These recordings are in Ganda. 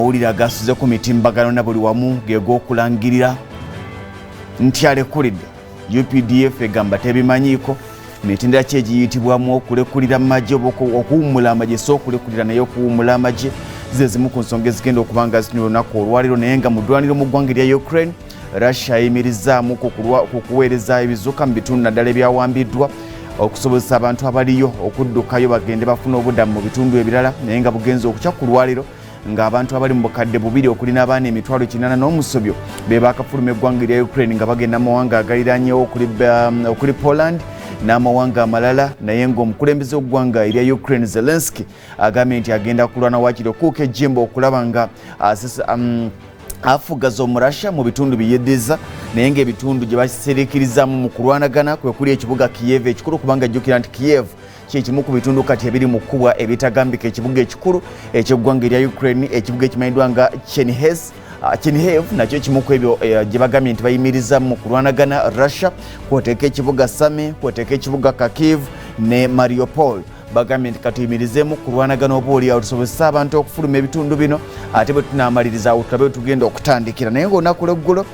amawulire agasuze ku mitimbagano na buli wamu geg'okulangirira nti alekulidde UPDF egamba tebimanyiiko mitendera ki egiyitibwamu okulekulira amagye okuwummula amagye so okulekulira naye okuwummula amagye zize zimu ku nsonga ezigenda okuba nga zino olunaku olwaliro naye nga mu ddwaniro mu ggwanga erya Ukraine Russia eyimirizaamu ku kuweereza ebizuuka mu bitundu naddala ebyawambiddwa okusobozesa abantu abaliyo okuddukayo bagende bafuna obuddamu mu bitundu ebirala naye nga bugenza okukya ku lwaliro ng'abantu abali mu bukadde bubiri okuli n'abaana emitwalo 80 n'omusobyo be baakafuluma eggwanga erya Ukraine nga bagenda amawanga agaliranyewo okuli Poland n'amawanga amalala naye ng'omukulembeze w'eggwanga erya Ukraine Zelensky agambye nti agenda kulwana wakiri okuuka ejjembe okulaba nga afugaza omurasha mu bitundu biyedeza naye ng'ebitundu gye bakiserekirizamu mu kulwanagana kwe kuli ekibuga Kiev ekikulu kubanga jjukira nti Kiev kimu ku bitundu kati ebiri mu kkubwa ebitagambika ekibuga ekikulu eky'eggwanga erya Ukraine ekibuga ekimanyiddwa nga Chernihiv nakyo kimu ku ebyo gye bagambye nti bayimiriza mu kulwanagana Russia kwoteeka ekibuga Sami kwoteeka ekibuga Kharkiv ne Mariupol bagambye nti katuyimirizemu kulwanagana obaoliawo tusobozesa abantu okufuluma ebitundu bino ate bwe tunaamaliriza awo tulabe tugenda okutandikira naye ng'olunaku lw'eggulo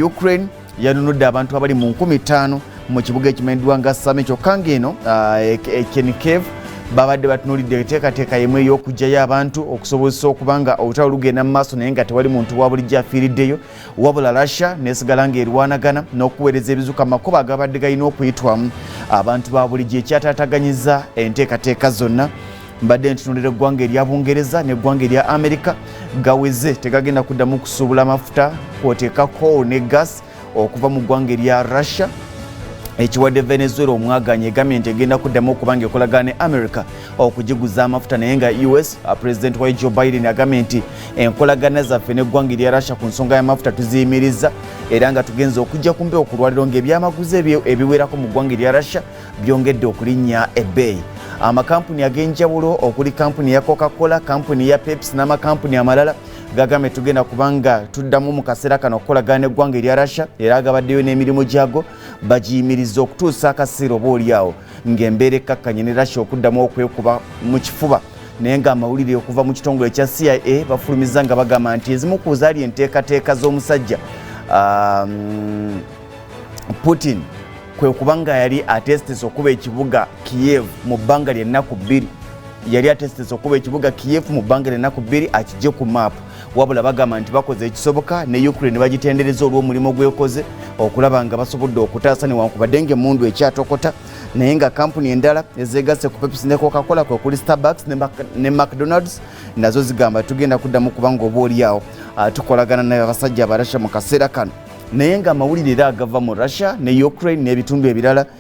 Ukraine yanunudde abantu abali mu 5000 mu kibuga ekimanyiddwa nga Sami kyokka ng'eno Chernihiv babadde batunuulidde enteekateeka yemu ey'okugyayo abantu okusobozesa okuba nga olutalo lugenda mu maaso naye nga tewali muntu wa bulijjo afiiriddeyo wabula Russia neesigala ng'erwanagana n'okuweereza ebizuuka makubo agabadde galina okuyitwamu abantu ba bulijjo ekyataataganyiza enteekateeka zonna mbadde ntunuulira eggwanga erya Bungereza n'eggwanga erya Amerika gaweze tegagenda kuddamu kusuubula amafuta kwoteeka coal ne gas okuva mu ggwanga erya Russia ekiwadde Venezuela omwaganya egambye nti egenda kuddamu okuba nga ekolagana ne America okugiguza amafuta naye nga US President wa Joe Biden agambye nti enkolagana zaffe n'eggwanga erya Russia ku nsonga y'amafuta tuziyimiriza era nga tugenza okujja kumpi okulwaliro ng'ebyamaguzi ebiwerako mu ggwanga erya Russia byongedde okulinnya ebbeeyi amakampuni ag'enjawulo okuli kampuni ya Coca-Cola kampuni ya Pepsi n'amakampuni amalala gagambye tugenda kubanga tuddamu mu kaseera kano okukolagana n'eggwanga erya Russia era agabaddeyo n'emirimu gyago bagiyimiriza okutuusa akaseera obaoliawo ng'embeera ekkakkanye ne Russia okuddamu okwekuba mu kifuba naye ng'amawulire okuva mu kitongole ekya CIA bafulumiza nga bagamba nti ezimu ku zaali enteekateeka z'omusajja Putin kwe kubanga yali atesitese okuba ekibuga Kiev mu bbanga ly'ennaku 2 yali atesitese okuba ekibuga Kiev mu bbanga ly'ennaku 2 akijje ku maapu wabula bagamba nti bakoze ekisoboka ne Ukraine bagitendereza olw'omulimu gwekoze okulaba nga basobodde okutaasa newankubadde ng'emmundu ekyatokota naye nga kampuni endala ezeegasse ku Pepsi ne Coca-Cola kwe kuli Starbucks ne McDonald's nazo zigamba tugenda kuddamu kubanga obaoliawo tukolagana n'abasajja abarasha mu kaseera kano naye nga amawulire era agava mu Russia ne Ukraine n'ebitundu ebirala